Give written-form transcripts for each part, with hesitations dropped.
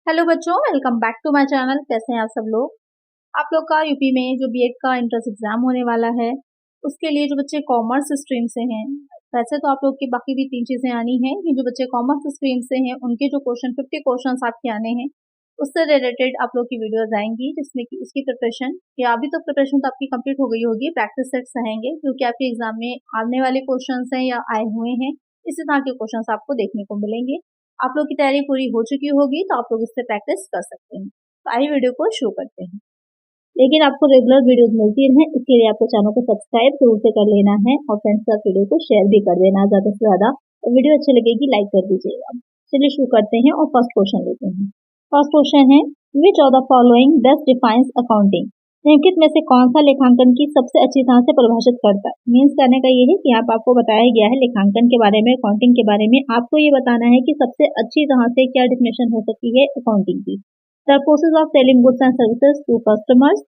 Hello बच्चों, welcome back to my channel. कैसे हैं आप सब लोग। आप लोग का यूपी में जो बीएड का एंट्रेंस एग्जाम होने वाला है, उसके लिए जो बच्चे कॉमर्स स्ट्रीम से हैं, वैसे तो आप लोग की बाकी भी 3 चीजें आनी हैं, कि जो बच्चे कॉमर्स स्ट्रीम से हैं उनके जो 50 क्वेश्चन आपके आने हैं, उससे रिलेटेड आप लोग की वीडियोज आएंगी, जिसमें कि उसकी प्रिपरेशन या अभी तक प्रिपरेशन तो आपकी कंप्लीट हो गई होगी, प्रैक्टिस सेट्स रहेंगे क्योंकि आपके एग्जाम में आने वाले क्वेश्चन हैं या आए हुए हैं, इसी तरह के क्वेश्चन आपको देखने को मिलेंगे। आप लोग की तैयारी पूरी हो चुकी होगी तो आप लोग इससे प्रैक्टिस कर सकते हैं। तो आइए वीडियो को शुरू करते हैं। लेकिन आपको रेगुलर वीडियोस मिलती रहे, इसके लिए आपको चैनल को सब्सक्राइब जरूर से कर लेना है और फ्रेंड्स के साथ वीडियो को शेयर भी कर देना ज्यादा से ज्यादा। और वीडियो अच्छी लगेगी लाइक कर दीजिएगा। चलिए शुरू करते हैं और फर्स्ट क्वेश्चन लेते हैं। फर्स्ट क्वेश्चन है, which of the following best defines accounting. निम्नलिखित में से कौन सा लेखांकन की सबसे अच्छी तरह से परिभाषित करता है। मीन्स करने का ये है कि यहाँ पर आपको बताया गया है लेखांकन के बारे में, अकाउंटिंग के बारे में। आपको ये बताना है कि सबसे अच्छी तरह से क्या डिफिनेशन हो सकती है अकाउंटिंग की। The process of selling goods and services to customers,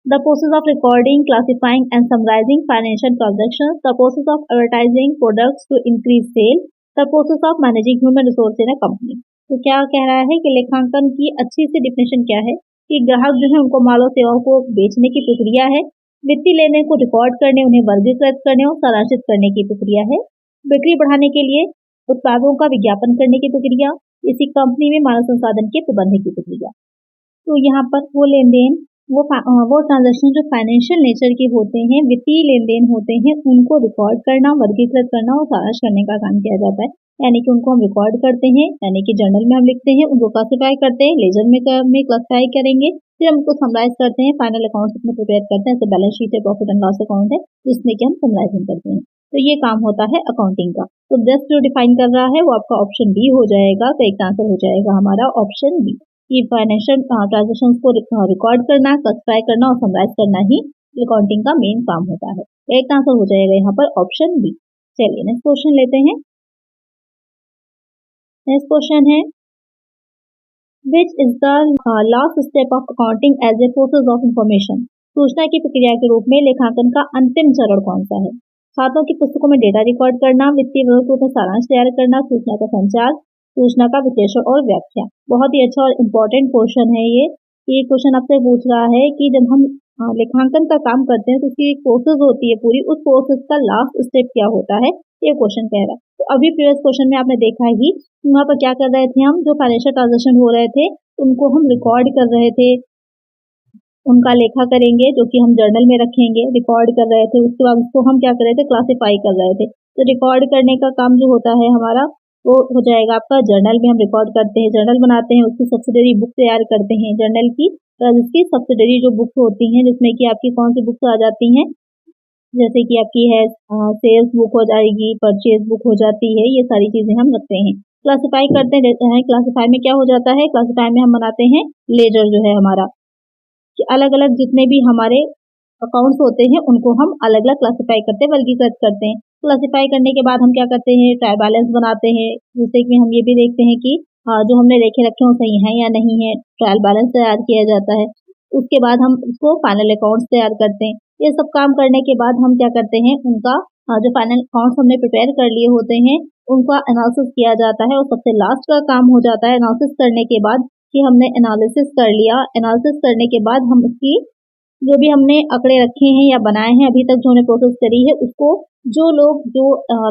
the process of recording, classifying and summarizing financial transactions, the process of advertising products to increase sale, the process of managing human resource in a company। तो क्या कह रहा है कि लेखांकन की अच्छी सी definition क्या है कि ग्राहक जो है उनको माल और सेवाओं को बेचने की प्रक्रिया है, वित्तीय लेने को रिकॉर्ड करने, उन्हें वर्गीकृत करने और सारांशित करने की प्रक्रिया है, बिक्री बढ़ाने के लिए उत्पादों का विज्ञापन करने की प्रक्रिया, इसी कंपनी में मानव संसाधन के प्रबंधन की प्रक्रिया। तो यहाँ पर वो लेन देन, वो ट्रांजेक्शन जो फाइनेंशियल नेचर के होते हैं, वित्तीय लेन देन होते हैं, उनको रिकॉर्ड करना, वर्गीकृत करना और सारांश करने का काम किया जाता है। यानी कि उनको हम रिकॉर्ड करते हैं, यानी कि जर्नल में हम लिखते हैं, उनको क्लासिफाई करते हैं, लेजर में क्लासिफाई करेंगे, फिर हम उनको समराइज करते हैं, फाइनल अकाउंट्स में प्रिपेयर करते हैं। जैसे बैलेंस शीट है, प्रॉफिट एंड लॉस अकाउंट है, जिसमें कि हम समराइजिंग करते हैं। तो ये काम होता है अकाउंटिंग का। तो बेस्ट जो डिफाइन कर रहा है वो आपका ऑप्शन बी हो जाएगा। तो एक आंसर हो जाएगा हमारा ऑप्शन बी, कि फाइनेंशियल ट्रांजेक्शन को रिकॉर्ड करना, क्लासिफाई करना और समराइज करना ही अकाउंटिंग का मेन काम होता है। एक आंसर हो जाएगा यहाँ पर ऑप्शन बी। चलिए नेक्स्ट क्वेश्चन लेते हैं। नेक्स्ट क्वेश्चन है, which is the last step of accounting as a process of information. सूचना की प्रक्रिया के रूप में लेखांकन का अंतिम चरण कौन सा है। खातों की पुस्तकों में डेटा रिकॉर्ड करना, वित्तीय विवरणों में सारांश तैयार करना, सूचना का संचार, सूचना का विश्लेषण और व्याख्या। बहुत ही अच्छा और इम्पोर्टेंट क्वेश्चन है ये क्वेश्चन आपसे पूछ रहा है कि जब हम लेखांकन का काम करते हैं तो उसकी एक प्रोसेस होती है पूरी, उस प्रोसेस का लास्ट स्टेप क्या होता है, ये क्वेश्चन कह रहा है। तो अभी प्रीवियस क्वेश्चन में आपने देखा ही, वहाँ पर क्या कर रहे थे हम, जो फाइनेंशियल ट्रांजेक्शन हो रहे थे उनको हम रिकॉर्ड कर रहे थे, उनका लेखा करेंगे जो कि हम जर्नल में रखेंगे, रिकॉर्ड कर रहे थे। उसके बाद उसको हम क्या कर रहे थे, क्लासिफाई कर रहे थे। तो रिकॉर्ड करने का काम जो होता है हमारा, वो हो जाएगा आपका जर्नल में हम रिकॉर्ड करते हैं, जर्नल बनाते हैं, उसकी सब्सिडरी बुक तैयार करते हैं जर्नल की। जिसकी सब्सिडरी जो बुक्स होती हैं, जिसमें कि आपकी कौन सी बुक्स आ जाती हैं, जैसे कि आपकी है सेल्स बुक हो जाएगी, परचेज बुक हो जाती है, ये सारी चीजें हम रखते हैं। क्लासिफाई करते हैं, क्लासिफाई में क्या हो जाता है, क्लासिफाई में हम बनाते हैं लेजर जो है हमारा, कि अलग अलग जितने भी हमारे अकाउंट्स होते हैं उनको हम अलग अलग क्लासिफाई करते हैं, वर्गीकृत करते हैं। क्लासिफाई करने के बाद हम क्या करते हैं, ट्रायल बैलेंस बनाते हैं, जिससे कि हम ये भी देखते हैं कि जो हमने लेखे रखे हैं सही है या नहीं है। ट्रायल बैलेंस तैयार किया जाता है। उसके बाद हम उसको फाइनल अकाउंट्स तैयार करते हैं। ये सब काम करने के बाद हम क्या करते हैं, उनका जो फाइनल अकाउंट्स हमने प्रिपेयर कर लिए होते हैं उनका एनालिसिस किया जाता है। और सबसे लास्ट का काम हो जाता है एनालिसिस करने के बाद, कि हमने एनालिसिस कर लिया। एनालिसिस करने के बाद हम उसकी जो भी हमने आंकड़े रखे हैं या बनाए हैं अभी तक जो हमने प्रोसेस करी है, उसको जो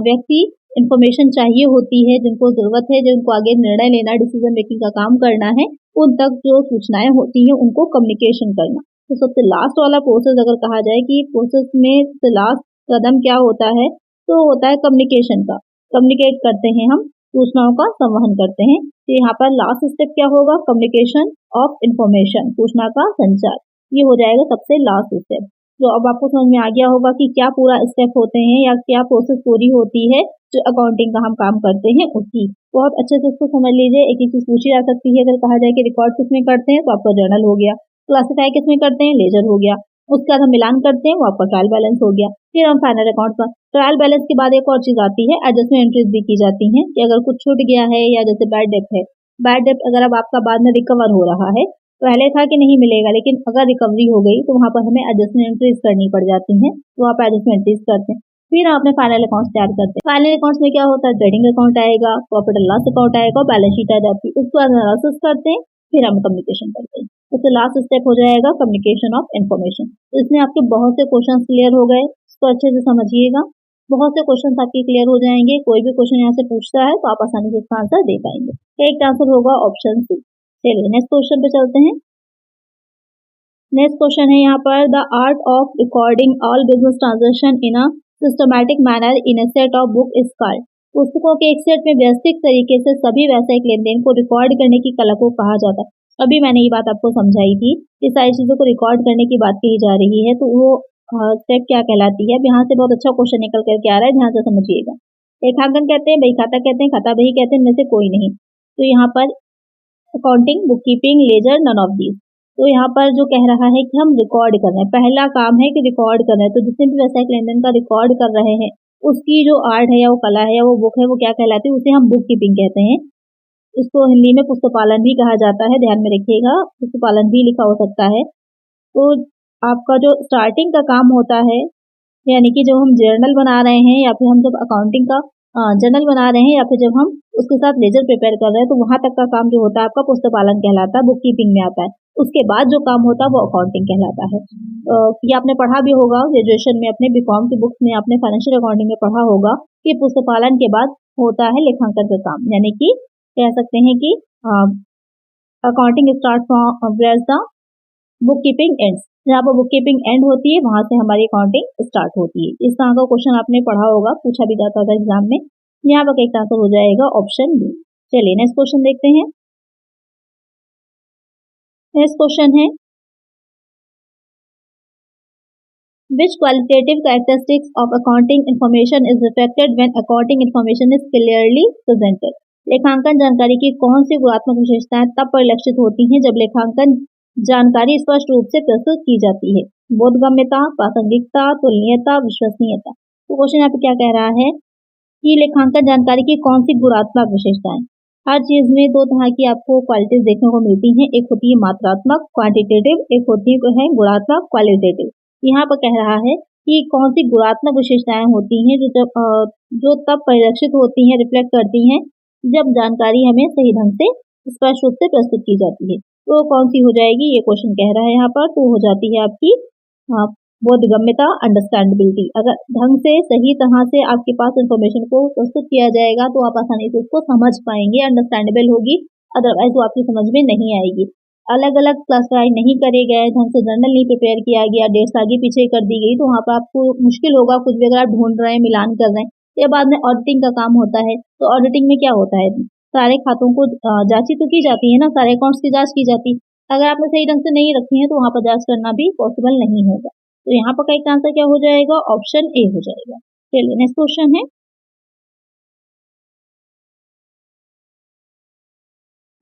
व्यक्ति इंफॉर्मेशन चाहिए होती है, जिनको जरूरत है, जिनको आगे निर्णय लेना, डिसीजन मेकिंग का काम करना है, उन तक जो सूचनाएं होती हैं उनको कम्युनिकेशन करना। तो सबसे लास्ट वाला प्रोसेस अगर कहा जाए कि प्रोसेस में सबसे लास्ट कदम क्या होता है, तो होता है कम्युनिकेशन का। कम्युनिकेट करते हैं हम, सूचनाओं का संवहन करते हैं। तो यहाँ पर लास्ट स्टेप क्या होगा, कम्युनिकेशन ऑफ इंफॉर्मेशन, सूचना का संचार। ये हो जाएगा सबसे लास्ट स्टेप। तो अब आपको समझ में आ गया होगा कि क्या पूरा स्टेप होते हैं या क्या प्रोसेस पूरी होती है जो अकाउंटिंग का हम काम करते हैं उसकी। बहुत अच्छे से इसको समझ लीजिए। एक एक चीज पूछी जा सकती है। अगर कहा जाए कि रिकॉर्ड किसमें करते हैं, तो आपका जर्नल हो गया। क्लासिफाई किसमें करते हैं, लेजर हो गया। उसके बाद हम मिलान करते हैं, वो आपका ट्रायल बैलेंस हो गया। फिर हम फाइनल अकाउंट पर, ट्रायल बैलेंस के बाद एक और चीज आती है, एडजस्टमेंट एंट्रीज भी की जाती हैं, कि अगर कुछ छूट गया है या जैसे बैड डेट है, बैड डेट अगर अब आपका बाद में रिकवर हो रहा है, पहले था कि नहीं मिलेगा, लेकिन अगर रिकवरी हो गई तो वहां पर हमें एडजस्टमेंट एंट्रीज करनी पड़ जाती हैं। तो वहाँ पर एडजस्टमेंट एंट्रीज करते हैं। फिर हम अपने फाइनल अकाउंट्स तैयार करते हैं। फाइनल अकाउंट्स में क्या होता है, ट्रेडिंग अकाउंट आएगा, प्रॉफिट एंड लॉस अकाउंट आएगा और बैलेंस शीट आ जाती है। उसको एनालिसिस करते हैं, फिर हम कम्युनिकेशन करते हैं। तो लास्ट स्टेप हो जाएगा कम्युनिकेशन ऑफ इन्फॉर्मेशन। तो इसमें आपके बहुत से क्वेश्चन क्लियर हो गए, इसको अच्छे से समझिएगा। बहुत से क्वेश्चन आपके क्लियर हो जाएंगे। कोई भी क्वेश्चन यहाँ से पूछता है तो आप आसानी से इसका आंसर दे पाएंगे। एक आंसर होगा ऑप्शन सी। चलिए नेक्स्ट क्वेश्चन पे चलते हैं। नेक्स्ट क्वेश्चन है यहाँ पर, the art of recording all business transaction in a systematic manner in a set of book is called. पुस्तकों के एक सेट में व्यवस्थित तरीके से सभी व्यावसायिक लेन देन को रिकॉर्ड करने की कला को कहा जाता है। अभी मैंने ये बात आपको समझाई थी कि सारी चीजों को रिकॉर्ड करने की बात कही जा रही है, तो वो स्टेप क्या कहलाती है। अब यहाँ से बहुत अच्छा क्वेश्चन निकल करके आ रहा है, ध्यान से समझिएगा। लेखांकन कहते हैं, बही खाता कहते हैं, खाता बही कहते हैं, इनमें से कोई नहीं। तो यहाँ पर accounting, bookkeeping, ledger, none of these. तो यहाँ पर जो कह रहा है कि हम रिकॉर्ड कर रहे हैं, पहला काम है कि रिकॉर्ड कर रहे हैं। तो जितने भी व्यावसायिक लेन देन का रिकॉर्ड कर रहे हैं, उसकी जो आर्ट है या वो कला है या वो बुक है, वो क्या कहलाती है, उसे हम बुक कीपिंग कहते हैं। इसको हिंदी में पुस्तकालन भी कहा जाता है, ध्यान में रखिएगा, पुस्तकालन भी लिखा हो सकता है। तो आपका जो स्टार्टिंग का काम होता है, यानी कि जब हम जर्नल बना रहे हैं या फिर हम जब अकाउंटिंग का जर्नल बना रहे हैं या फिर जब हम उसके साथ लेजर प्रिपेयर कर रहे हैं, तो वहां तक का काम जो होता है आपका पुस्तकालन कहलाता है, बुक कीपिंग में आता है। उसके बाद जो काम होता है वो अकाउंटिंग कहलाता है। ये आपने पढ़ा भी होगा ग्रेजुएशन में, अपने बीकॉम की बुक्स में आपने फाइनेंशियल अकाउंटिंग में पढ़ा होगा कि पुस्तकालन के बाद होता है लेखांकन का काम। यानी कि कह सकते हैं कि accounting start from where the bookkeeping ends. जहाँ पर बुक कीपिंग एंड होती है वहां से हमारी अकाउंटिंग स्टार्ट होती है। इस तरह का क्वेश्चन आपने पढ़ा होगा, पूछा भी जाता था एग्जाम में। यहाँ पर एक आंसर हो जाएगा ऑप्शन बी। चलिए नेक्स्ट क्वेश्चन देखते हैं। नेक्स्ट क्वेश्चन है, which qualitative characteristics of accounting information is reflected when accounting information is clearly presented। लेखांकन जानकारी की कौन सी गुणात्मक विशेषताएं तब परिलक्षित होती हैं जब लेखांकन जानकारी स्पष्ट रूप से प्रस्तुत की जाती है। बोधगम्यता, प्रासंगिकता, तुलनीयता, विश्वसनीयता। तो क्वेश्चन यहाँ पे क्या कह रहा है कि लेखांकन जानकारी की कौन सी गुणात्मक विशेषताएं। हर चीज में दो तरह की आपको क्वालिटीज देखने को मिलती हैं, एक होती है मात्रात्मक क्वांटिटेटिव, एक होती है गुणात्मक क्वालिटेटिव। यहाँ पर कह रहा है कि कौन सी गुणात्मक विशेषताएं होती हैं जो तब परिलक्षित होती हैं, रिफ्लेक्ट करती हैं जब जानकारी हमें सही ढंग से स्पष्ट रूप से प्रस्तुत की जाती है। तो कौन सी हो जाएगी, ये क्वेश्चन कह रहा है यहाँ पर। तो हो जाती है आपकी बोधगम्यता, अंडरस्टैंडेबिलिटी। अगर ढंग से सही तरह से आपके पास इंफॉर्मेशन को प्रस्तुत किया जाएगा तो आप आसानी से उसको समझ पाएंगे, अंडरस्टैंडेबल होगी। अदरवाइज वो आपकी समझ में नहीं आएगी। अलग अलग क्लासिफाई नहीं करे गए, ढंग से जर्नल नहीं प्रिपेयर किया गया, डेट्स आगे पीछे कर दी गई, तो वहाँ पर आपको मुश्किल होगा। कुछ भी अगर आप ढूंढ रहे हैं, मिलान कर रहे हैं, तो बाद में ऑडिटिंग का काम होता है। तो ऑडिटिंग में क्या होता है, सारे खातों को जांची तो की जाती है ना, सारे अकाउंट्स की जांच की जाती है। अगर आपने सही ढंग से नहीं रखी है तो वहाँ पर जांच करना भी पॉसिबल नहीं होगा। तो यहाँ पर का आंसर क्या हो जाएगा, ऑप्शन ए हो जाएगा। चलिए नेक्स्ट क्वेश्चन है,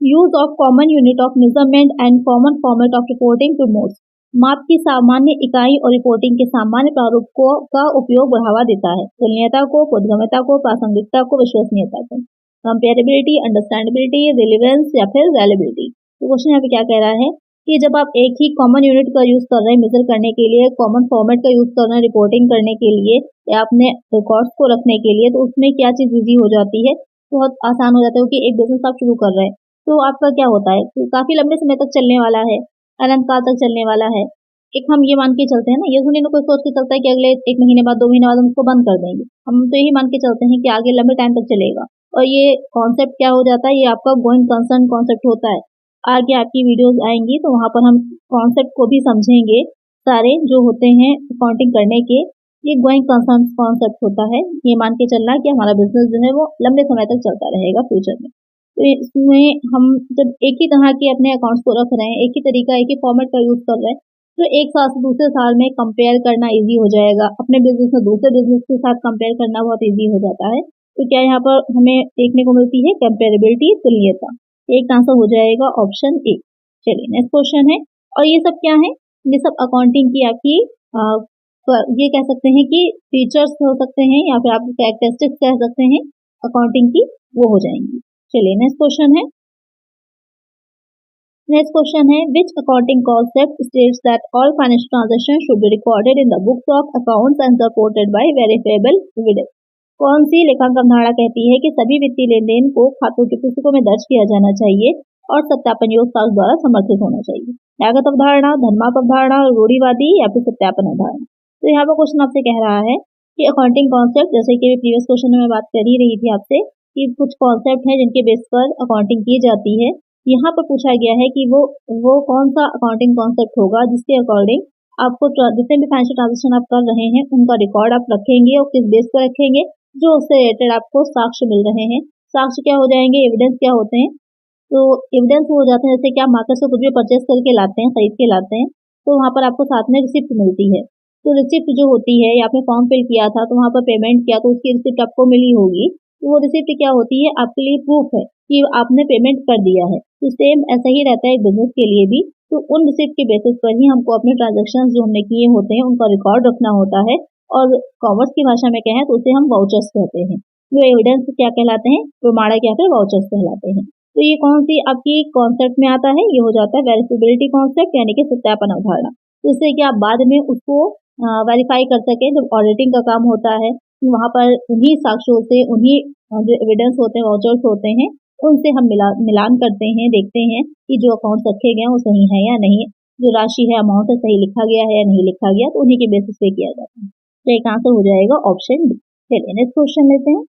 use of common unit of measurement and common format of reporting promotes. माप की सामान्य इकाई और रिपोर्टिंग के सामान्य प्रारूप का उपयोग बढ़ावा देता है। तुलनीयता को, बोधगम्यता को, प्रासंगिकता को, विश्वसनीयता को। कंपेरेबिलिटी, अंडरस्टैंडेबिलिटी, रिलेवेंस या फिर वैलिबिलिटी। तो क्वेश्चन यहाँ पे क्या कह रहा है कि जब आप एक ही कॉमन यूनिट का यूज कर रहे हैं मेजर करने के लिए, कॉमन फॉर्मेट का यूज कर रहे हैं रिपोर्टिंग करने के लिए या अपने रिकॉर्ड्स को रखने के लिए, तो उसमें क्या चीज इजी हो जाती है, बहुत आसान हो जाता है। कि एक बिजनेस आप शुरू कर रहे हैं तो आपका क्या होता है, तो काफी लंबे समय तक चलने वाला है, अनंत काल तक चलने वाला है। एक हम ये मान के चलते हैं ना, ये थोड़ी ना कोई सोच के चलता है कि अगले 1 महीने बाद 2 महीने बाद हम उसको बंद कर देंगे। हम तो यही मान के चलते हैं कि आगे लंबे टाइम तक चलेगा। और ये कॉन्सेप्ट क्या हो जाता है, ये आपका गोइंग कंसर्न कॉन्सेप्ट होता है। आगे आपकी वीडियोस आएंगी तो वहां पर हम कॉन्सेप्ट को भी समझेंगे, सारे जो होते हैं अकाउंटिंग करने के। ये गोइंग कंसर्न कॉन्सेप्ट होता है, ये मान के चलना कि हमारा बिजनेस जो है वो लंबे समय तक चलता रहेगा फ्यूचर में। तो इसमें हम जब एक ही तरह के अपने अकाउंट्स को रख रहे हैं, एक ही तरीका, एक ही फॉर्मेट का यूज कर रहे हैं, तो एक साल से दूसरे साल में कंपेयर करना इजी हो जाएगा। अपने बिजनेस में दूसरे बिजनेस के साथ कंपेयर करना बहुत इजी हो जाता है। तो क्या यहाँ पर हमें देखने को मिलती है, कंपेरेबिलिटी, तुल्यता। एक आंसर हो जाएगा ऑप्शन ए। चलिए नेक्स्ट क्वेश्चन है, और ये सब क्या है, ये सब अकाउंटिंग की आपकी ये कह सकते हैं कि फीचर्स हो सकते हैं या फिर आप कैरेक्टरिस्टिक्स कह सकते हैं अकाउंटिंग की, वो हो जाएंगी। चलिए नेक्स्ट क्वेश्चन है, which accounting concept states that all financial transaction should be recorded in the books of accounts and supported by verifiable evidence. कौन सी लेखांकन धारणा कहती है कि सभी वित्तीय लेन देन को खातों की पुस्तकों में दर्ज किया जाना चाहिए और सत्यापन योग्य साक्ष्य द्वारा समर्थित होना चाहिए। लागत अवधारणा, धर्मार्थ अवधारणा, रूढ़िवादी या फिर सत्यापन अवधारणा। तो यहाँ पर क्वेश्चन आपसे कह रहा है कि अकाउंटिंग कॉन्सेप्ट, जैसे कि प्रीवियस क्वेश्चन में मैं बात कर ही रही थी आपसे कि कुछ कॉन्सेप्ट है जिनके बेस पर अकाउंटिंग की जाती है। यहाँ पर पूछा गया है कि वो कौन सा अकाउंटिंग कॉन्सेप्ट होगा जिसके अकॉर्डिंग आपको जितने भी फाइनेंशियल ट्रांजेक्शन आप कर रहे हैं उनका रिकॉर्ड आप रखेंगे और किस बेस पर रखेंगे, जो उससे रिलेटेड आपको साक्ष्य मिल रहे हैं। साक्ष्य क्या हो जाएंगे, एविडेंस क्या होते हैं। तो एविडेंस हो जाते हैं जैसे कि आप मार्केट से कुछ भी परचेस करके लाते हैं, खरीद के लाते हैं, तो वहाँ पर आपको साथ में रिसिप्ट मिलती है। तो रिसिप्ट जो होती है, या आपने फॉर्म फिल किया था तो वहाँ पर पेमेंट किया तो उसकी रिसिप्ट आपको मिली होगी। तो वो रिसिप्ट क्या होती है, आपके लिए प्रूफ है कि आपने पेमेंट कर दिया है। तो सेम ऐसा ही रहता है बिजनेस के लिए भी। तो उन रिसिप्ट के बेसिस पर ही हमको अपने ट्रांजेक्शन जो हमने किए होते हैं उनका रिकॉर्ड रखना होता है। और कॉमर्स की भाषा में कहें तो उसे हम वाउचर्स कहते हैं। जो एविडेंस क्या कहलाते हैं, प्रमाणक या फिर वाउचर्स कहलाते हैं। तो ये कौन सी आपकी कॉन्सेप्ट में आता है, ये हो जाता है वेरिफिएबिलिटी कॉन्सेप्ट, यानी कि सत्यापन अवधारणा। जिससे कि आप बाद में उसको वेरीफाई कर सकें। जब ऑडिटिंग का काम होता है वहाँ पर उन्हीं साक्ष्यों से, उन्हीं जो एविडेंस होते हैं, वाउचर्स होते हैं, उनसे हम मिलान करते हैं, देखते हैं कि जो अकाउंट रखे गए हैं वो सही है या नहीं, जो राशि है अमाउंट है सही लिखा गया है या नहीं लिखा गया, तो उन्हीं के बेसिस पे किया जाता है। तो एक आंसर हो जाएगा ऑप्शन डी। चलिए नेक्स्ट क्वेश्चन लेते हैं।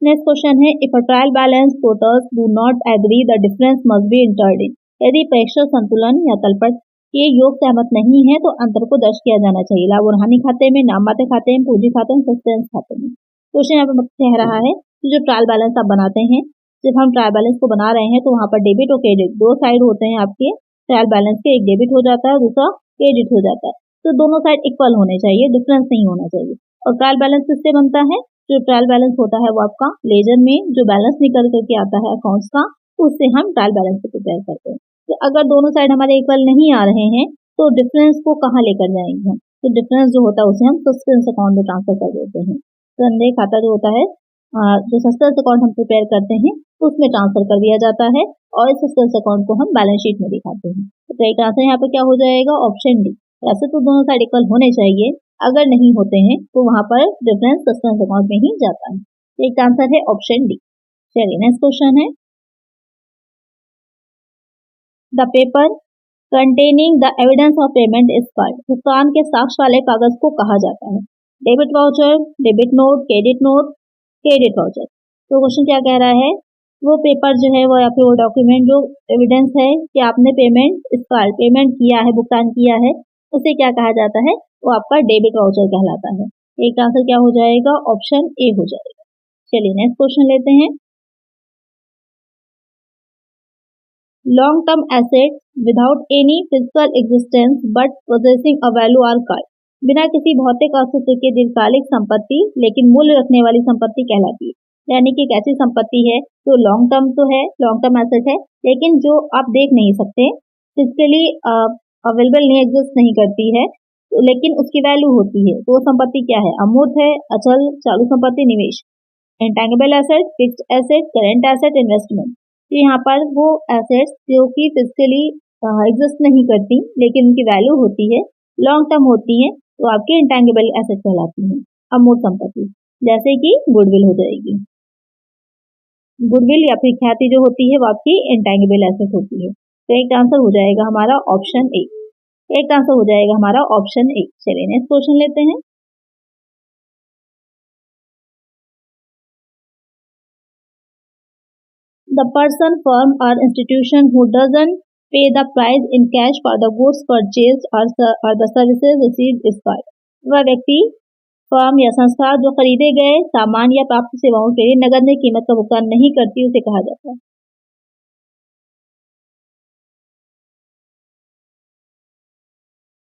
नेक्स्ट क्वेश्चन है, if a trial balance totals do not agree the difference must be entered in. यदि परीक्षण संतुलन या तलपट के योग सहमत नहीं है तो अंतर को दर्ज किया जाना चाहिए। लाभ और हानि खाते में, नाममात्र खाते में, पूंजी खाते में, सस्टेंस खाते में। क्वेश्चन यहाँ पर कह रहा है कि जो ट्रायल बैलेंस आप बनाते हैं, जब हम ट्रायल बैलेंस को बना रहे हैं तो वहाँ पर डेबिट और क्रेडिट दो साइड होते हैं आपके ट्रायल बैलेंस के। एक डेबिट हो जाता है, दूसरा क्रेडिट हो जाता है। तो दोनों साइड इक्वल होने चाहिए, डिफरेंस नहीं होना चाहिए। और ट्रायल बैलेंस किससे बनता है, जो ट्रायल बैलेंस होता है वो आपका लेजर में जो बैलेंस निकल करके आता है अकाउंट्स का, उससे हम ट्रायल बैलेंस को प्रिपेयर करते हैं। तो अगर दोनों साइड हमारे इक्वल नहीं आ रहे हैं तो डिफरेंस को कहाँ लेकर जाएंगे हम, तो डिफरेंस जो होता है उसे हम सस्टेंस अकाउंट में ट्रांसफर कर देते हैं। संदेह खाता जो होता है, जो सस्टेंस अकाउंट हम प्रिपेयर करते हैं उसमें ट्रांसफर कर दिया जाता है और इस सस्टेंस अकाउंट को हम बैलेंस शीट में दिखाते हैं। तो राइट आंसर यहाँ पर क्या हो जाएगा, ऑप्शन डी। वैसे तो दोनों साइड इक्वल होने चाहिए, अगर नहीं होते हैं तो वहां पर डिफरेंस सस्टेंस अकाउंट में ही जाता है। एक आंसर है ऑप्शन डी। चलिए नेक्स्ट क्वेश्चन है, the paper containing the evidence of payment is called. भुगतान के साक्ष्य वाले कागज को कहा जाता है। Debit voucher, debit note, credit voucher. तो क्वेश्चन क्या कह रहा है, वो पेपर जो है वो या फिर वो डॉक्यूमेंट जो एविडेंस है कि आपने पेमेंट किया है, भुगतान किया है, उसे क्या कहा जाता है, वो आपका डेबिट वाउचर कहलाता है। एक आंसर क्या हो जाएगा, ऑप्शन ए हो जाएगा। चलिए नेक्स्ट क्वेश्चन लेते हैं। Long term assets without any physical existence but possessing a value are called. बिना किसी भौतिक अस्तित्व के दीर्घकालिक संपत्ति लेकिन मूल्य रखने वाली संपत्ति कहलाती है। यानी कि एक ऐसी संपत्ति है जो लॉन्ग टर्म तो है, लॉन्ग टर्म एसेट है, लेकिन जो आप देख नहीं सकते, फिजिकली अवेलेबल नहीं, एग्जिस्ट नहीं करती है, तो लेकिन उसकी वैल्यू होती है। तो वो संपत्ति क्या है, अमूर्त है, अचल, चालू संपत्ति, निवेश। Intangible asset, fixed asset, current asset, investment. तो यहाँ पर वो एसेट्स जो कि फिजिकली एग्जिस्ट नहीं करती लेकिन उनकी वैल्यू होती है, लॉन्ग टर्म होती है, तो आपकी इंटेंगिबल एसेट कहलाती है, अमूर्त संपत्ति। जैसे कि गुडविल हो जाएगी, गुडविल या फिर ख्याति जो होती है वो आपकी इंटेंगिबल एसेट होती है। तो एक आंसर हो जाएगा हमारा ऑप्शन ए। एक आंसर हो जाएगा हमारा ऑप्शन ए। चलिए नेक्स्ट क्वेश्चन लेते हैं। The person, firm or institution who doesn't pay the price in cash for the goods purchased or the services received is called. वह व्यक्ति, फर्म या संस्था जो खरीदे गए सामान या प्राप्त सेवाओं के लिए नगद में कीमत का भुगतान नहीं करती, उसे कहा जाता है।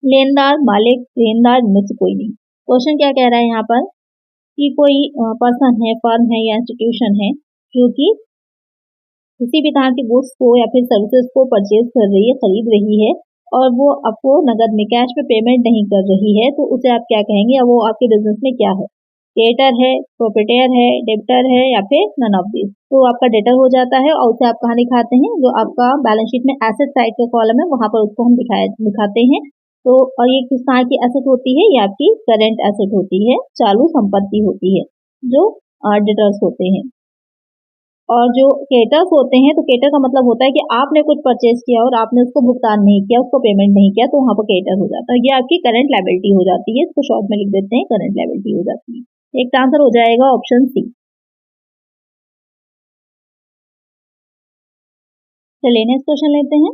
लेनदार, मालिक, लेनदार में से कोई नहीं। क्वेश्चन क्या कह रहा है यहाँ पर कि कोई पर्सन है, फर्म है या इंस्टीट्यूशन है जो कि किसी भी तरह के गुड्स को या फिर सर्विसेज को परचेज कर रही है, खरीद रही है, और वो आपको नगद में कैश पे पेमेंट नहीं कर रही है, तो उसे आप क्या कहेंगे, या वो आपके बिजनेस में क्या है, क्रेडिटर है, प्रोप्राइटर है, डेबिटर है या फिर नन ऑफ दिस। तो आपका डेटर हो जाता है और उसे आप कहाँ दिखाते हैं, जो आपका बैलेंस शीट में एसेट साइड का कॉलम है वहां पर उसको हम दिखाते हैं। तो और ये किस तरह की एसेट होती है, ये आपकी करेंट एसेट होती है, चालू संपत्ति होती है, जो डेटर्स होते हैं। और जो क्रेडिटर्स होते हैं, तो क्रेडिटर का मतलब होता है कि आपने कुछ परचेज किया और आपने उसको भुगतान नहीं किया, उसको पेमेंट नहीं किया, तो वहां पर क्रेडिटर हो जाता है। ये आपकी करंट लायबिलिटी हो जाती है, इसको शॉर्ट में लिख देते हैं, करंट लायबिलिटी हो जाती है। एक आंसर हो जाएगा ऑप्शन सी। चलिए नेक्स्ट क्वेश्चन लेते हैं।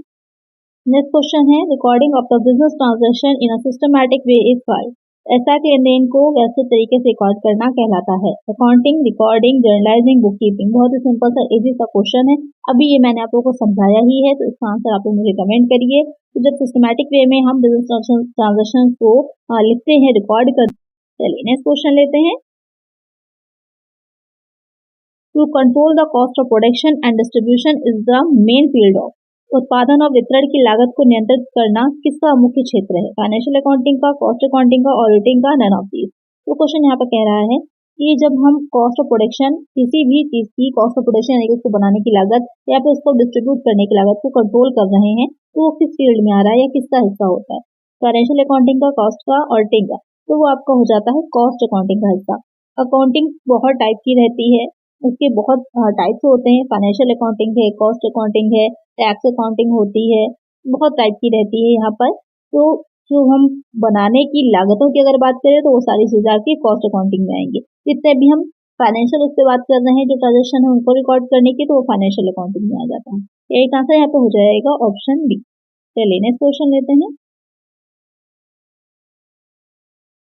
नेक्स्ट क्वेश्चन है, recording of the business transaction in a systematic way is filed. ऐसा लेन देन को व्यवस्थित तरीके से रिकॉर्ड करना कहलाता है। Accounting, recording, journalising, book keeping. बहुत ही सिंपल सा इजी सा क्वेश्चन है। अभी ये मैंने आप लोगों को समझाया ही है, तो इसका आंसर आप लोग मुझे कमेंट करिए। तो जब सिस्टमैटिक वे में हम बिजनेस ट्रांजेक्शन को लिखते हैं, रिकॉर्ड करते हैं। चलिए नेक्स्ट क्वेश्चन लेते हैं। To control the cost of production and distribution is the main field of. उत्पादन और वितरण की लागत को नियंत्रित करना किसका मुख्य क्षेत्र है? फाइनेंशियल अकाउंटिंग का, कॉस्ट अकाउंटिंग का, ऑडिटिंग का, नन ऑफ दीज। तो क्वेश्चन यहाँ पर कह रहा है कि जब हम कॉस्ट ऑफ प्रोडक्शन, किसी भी चीज की कॉस्ट ऑफ प्रोडक्शन यानी कि उसको बनाने की लागत या फिर उसको डिस्ट्रीब्यूट करने की लागत को कंट्रोल कर रहे हैं, तो वो किस फील्ड में आ रहा है या किसका हिस्सा होता है? फाइनेंशियल अकाउंटिंग का, कॉस्ट का, ऑडिटिंग का। तो वो आपका हो जाता है कॉस्ट अकाउंटिंग का हिस्सा। अकाउंटिंग बहुत टाइप की रहती है, उसके बहुत टाइप्स होते हैं। फाइनेंशियल अकाउंटिंग है, कॉस्ट अकाउंटिंग है, टैक्स अकाउंटिंग होती है, बहुत टाइप की रहती है यहाँ पर। तो जो हम बनाने की लागतों की अगर बात करें, तो वो सारी चीजें आपकी कॉस्ट अकाउंटिंग में आएंगी। जितने भी हम फाइनेंशियल उससे बात कर रहे हैं, जो ट्रांजेक्शन है उनको रिकॉर्ड करने की, तो वो फाइनेंशियल अकाउंटिंग में आ जाता है। एक आंसर यहाँ पे हो जाएगा ऑप्शन बी। चलिए नेक्स्ट क्वेश्चन लेते हैं।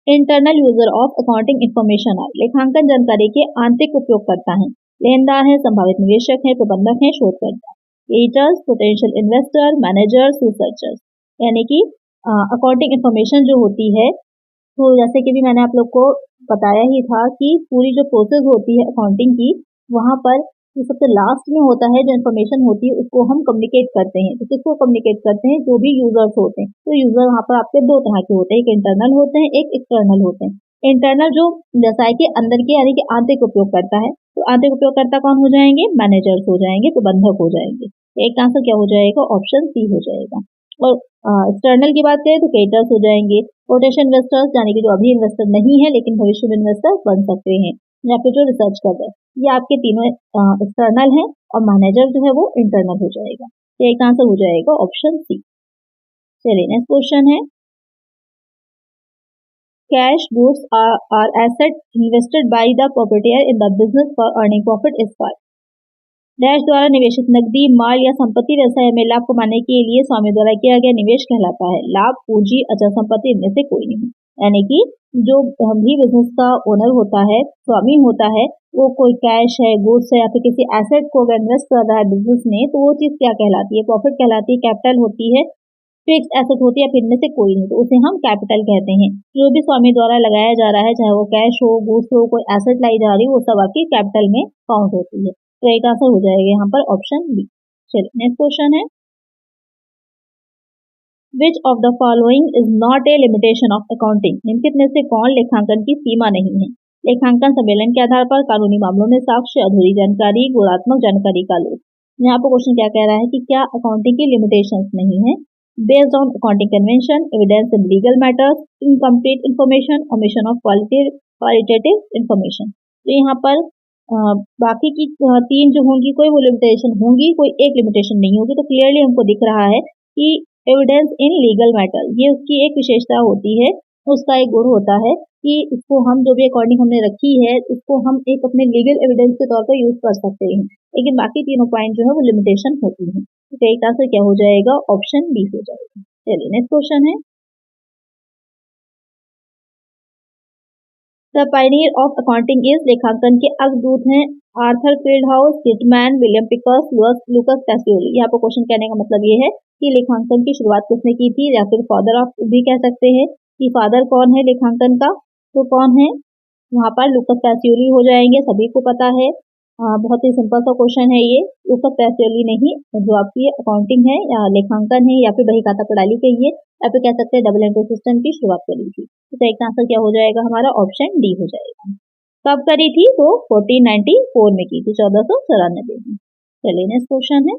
Internal user of accounting information are. लेखांकन जानकारी के आंतरिक उपयोगकर्ता हैं। लेनदार है, संभावित निवेशक है, प्रबंधक है, शोधकर्ता। Editors, potential investor, managers, researchers. यानी कि अकाउंटिंग इंफॉर्मेशन जो होती है, तो जैसे कि भी मैंने आप लोग को बताया ही था कि पूरी जो प्रोसेस होती है अकाउंटिंग की, वहां पर जो सबसे लास्ट में होता है, जो इन्फॉर्मेशन होती है, उसको हम कम्युनिकेट करते हैं। तो किसको कम्युनिकेट करते हैं? जो भी यूजर्स होते हैं। तो यूजर वहां पर आपके दो तरह के होते हैं, एक इंटरनल होते हैं, एक एक्सटर्नल होते हैं। इंटरनल जो जैसा है कि अंदर के यानी कि आंतरिक उपयोग करता है, तो आंतरिक उपयोगकर्ता कौन हो जाएंगे? मैनेजर्स हो जाएंगे, प्रबंधक हो जाएंगे। एक आंसर क्या हो जाएगा? ऑप्शन सी हो जाएगा। और एक्सटर्नल की बात करें तो क्रेडिटर्स हो जाएंगे, पोटेंशियल इन्वेस्टर्स यानी कि जो अभी इन्वेस्टर नहीं है लेकिन भविष्य में इन्वेस्टर बन सकते हैं, या फिर जो रिसर्च कर रहे हैं। ये आपके तीनों एक्सटर्नल हैं, और मैनेजर जो है वो इंटरनल हो जाएगा। तो एक आंसर हो जाएगा ऑप्शन सी। चलिए नेक्स्ट क्वेश्चन है, cash goods or asset invested by the proprietor in the business for earning profit is called. Dash द्वारा निवेशित नकदी, माल या संपत्ति व्यवसाय में लाभ कमाने के लिए स्वामी द्वारा किया गया निवेश कहलाता है। लाभ, पूंजी, अचल संपत्ति, इनमें से कोई नहीं। यानी कि जो भी बिजनेस का ओनर होता है, स्वामी होता है, वो कोई कैश है, गुड्स है, या फिर किसी एसेट को अगर इन्वेस्ट कर रहा है बिजनेस में, तो वो चीज क्या कहलाती है? प्रॉफिट कहलाती है, कैपिटल होती है, फिक्स एसेट होती है, फिर इनमें से कोई नहीं, तो उसे हम कैपिटल कहते हैं। जो भी स्वामी द्वारा लगाया जा रहा है, चाहे वो कैश हो, गुड्स हो, कोई एसेट लाई जा रही हो, वो सब आपकी कैपिटल में काउंट होती है। तो एक आंसर हो जाएगा यहाँ पर ऑप्शन बी। चलिए नेक्स्ट क्वेश्चन है, which of the following is not a limitation of accounting. निम्नलिखित में से कौन लेखांकन की सीमा नहीं है? लेखांकन सम्मेलन के आधार पर कानूनी मामलों में साक्ष्य, अधूरी जानकारी, गुणात्मक जानकारी का लोप। यहाँ पर क्वेश्चन क्या कह रहा है कि क्या अकाउंटिंग की लिमिटेशंस नहीं है? Based on accounting convention, evidence in legal matters, incomplete information, omission of qualitative information. तो यहाँ पर बाकी की तीन जो होंगी, कोई वो लिमिटेशन होंगी, कोई एक लिमिटेशन नहीं होगी। तो क्लियरली हमको दिख रहा है कि एविडेंस इन लीगल मैटर, ये उसकी एक विशेषता होती है, उसका एक गुण होता है कि इसको हम जो भी अकॉर्डिंग हमने रखी है, इसको हम एक अपने लीगल एविडेंस के तौर पर यूज कर सकते हैं। लेकिन बाकी तीनों पॉइंट जो है वो लिमिटेशन होती है। तो एक आंसर क्या हो जाएगा? ऑप्शन बी हो जाएगा। चलिए नेक्स्ट क्वेश्चन है, the pioneer of accounting is. लेखांकन के अग्रदूत हैं Arthur Fieldhouse, Kitman, William Pickers, Lucas Pacioli. यहाँ पर क्वेश्चन कहने का मतलब ये है कि लेखांकन की शुरुआत किसने की थी, या फिर फादर ऑफ भी कह सकते हैं कि फादर कौन है लेखांकन का, तो कौन है वहां पर? लुकस पैसियोली हो जाएंगे, सभी को पता है। बहुत ही सिंपल सा क्वेश्चन है ये। लुकस पैसियोली नहीं, जो आपकी अकाउंटिंग है या लेखांकन है या फिर बही खाता प्रणाली कहिए, या फिर कह सकते हैं डबल एंट्री सिस्टम की शुरुआत करी थी। तो एक आंसर क्या हो जाएगा हमारा? ऑप्शन डी हो जाएगा। कब करी थी? तो 1494 में की थी, 1494 में। चलिए नेक्स्ट क्वेश्चन है,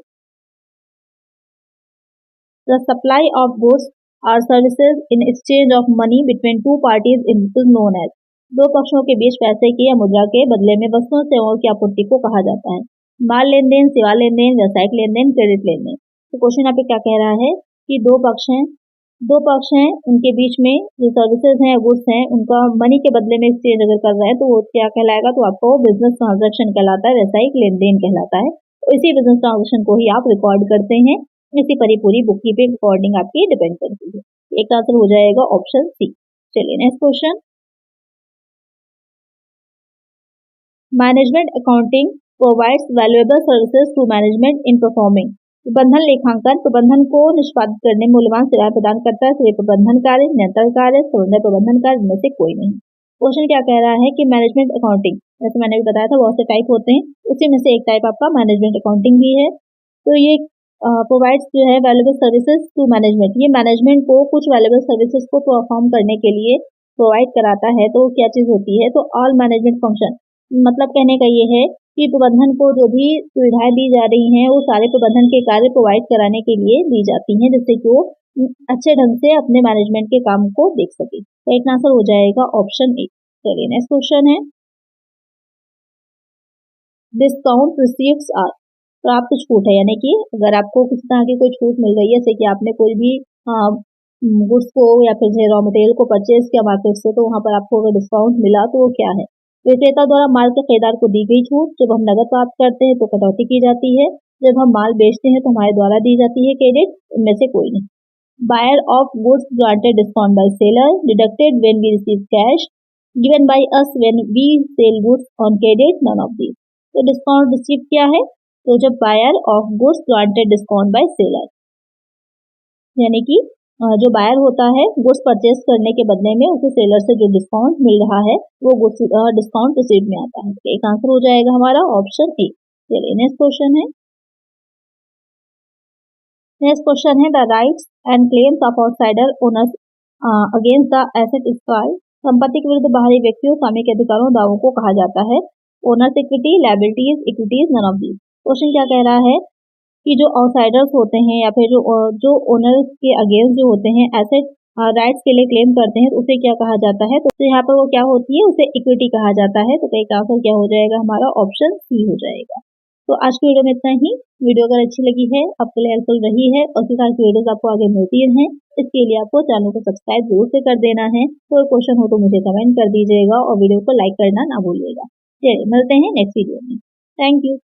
the supply of goods or services in exchange of money between two parties is known as. दो पक्षों के बीच पैसे की या मुद्रा के बदले में वस्तुओं सेवाओं की आपूर्ति को कहा जाता है। माल लेन देन, सेवा लेन देन, व्यावसायिक लेन देन, क्रेडिट लेन देन। तो क्वेश्चन यहाँ पे क्या कह रहा है कि दो पक्ष हैं, उनके बीच में जो सर्विसेज हैं, गुड्स हैं, उनका मनी के बदले में एक्सचेंज अगर कर रहा है तो वो क्या कहलाएगा, तो आपको बिजनेस ट्रांजैक्शन कहलाता है, व्यावसायिक लेन देन कहलाता है। तो इसी बिजनेस ट्रांजैक्शन को ही आप रिकॉर्ड करते हैं, इसी पर ही पूरी बुक कीपिंग रिकॉर्डिंग आपकी डिपेंड करती है। एक आंसर हो जाएगा ऑप्शन सी। चलिए next question, management accounting provides valuable services to management in performing. प्रबंधन लेखांकन प्रबंधन को निष्पादित करने में मूल्यवान सेवाएं प्रदान करता है। तो प्रबंधन कार्य, नियंत्रण कार्य, समन्वय प्रबंधन कार्य, इनमें से कोई नहीं। क्वेश्चन क्या कह रहा है कि मैनेजमेंट अकाउंटिंग, जैसे मैंने भी बताया था बहुत से टाइप होते हैं, उसी में से एक टाइप आपका मैनेजमेंट अकाउंटिंग भी है। तो ये प्रोवाइड्स जो है वैल्यूएबल सर्विसेज टू मैनेजमेंट, ये मैनेजमेंट को कुछ वैल्यूएबल सर्विसेज को परफॉर्म करने के लिए प्रोवाइड कराता है। तो क्या चीज होती है, तो ऑल मैनेजमेंट फंक्शन, मतलब कहने का ये है कि प्रबंधन को जो भी सुविधाएं दी जा रही हैं वो सारे प्रबंधन के कार्य प्रोवाइड कराने के लिए दी जाती हैं, जिससे कि वो अच्छे ढंग से अपने मैनेजमेंट के काम को देख सके। तो एक आंसर हो जाएगा ऑप्शन ए। चलिए नेक्स्ट क्वेश्चन है, डिस्काउंट रिसीव्स आर, प्राप्त छूट है, यानी कि अगर आपको किसी तरह की कोई छूट मिल रही है, जैसे कि आपने कोई भी गुड्स को या फिर रॉ मटेरियल को परचेज किया मार्केट से, तो वहां पर आपको अगर डिस्काउंट मिला तो वो क्या है, विक्रेता द्वारा माल के खरीदार को दी गई छूट, जब हम नकद प्राप्त करते हैं तो कटौती की जाती है, जब हम माल बेचते हैं तो हमारे द्वारा दी जाती है क्रेडिट, इनमें से कोई नहीं। Buyer of goods granted discount by seller, deducted when we receive cash, given by us when we sell goods on credit, none of these. तो डिस्काउंट रिसीव क्या है, तो जब buyer of goods granted discount by seller, यानी कि जो buyer होता है गुड्स परचेज करने के बदले में उसे सेलर से जो डिस्काउंट मिल रहा है वो गुड्स डिस्काउंट रिसीव में आता है। एक आंसर हो जाएगा हमारा ऑप्शन ए। चलिए नेक्स्ट क्वेश्चन है, the rights and claims of outsider owners against the asset acquired. संपत्ति के विरुद्ध बाहरी व्यक्तियों स्वामी के अधिकारों दावों को कहा जाता है owners equity, liabilities, equities, none of these. Question क्या कह रहा है कि जो आउटसाइडर्स होते हैं या फिर जो ओनर्स के अगेंस्ट जो होते हैं एसेट राइट्स के लिए क्लेम करते हैं, तो उसे क्या कहा जाता है, तो यहाँ पर वो क्या होती है, उसे इक्विटी कहा जाता है। तो एक आंसर क्या हो जाएगा हमारा ऑप्शन सी हो जाएगा। तो आज की वीडियो में इतना ही। वीडियो अगर अच्छी लगी है, आपके लिए हेल्पफुल रही है और इसी तरह की वीडियोस आपको आगे मिलती हैं, इसके लिए आपको चैनल को सब्सक्राइब जरूर से कर देना है। कोई क्वेश्चन हो तो मुझे कमेंट कर दीजिएगा और वीडियो को लाइक करना ना भूलिएगा। चलिए मिलते हैं नेक्स्ट वीडियो में। Thank you.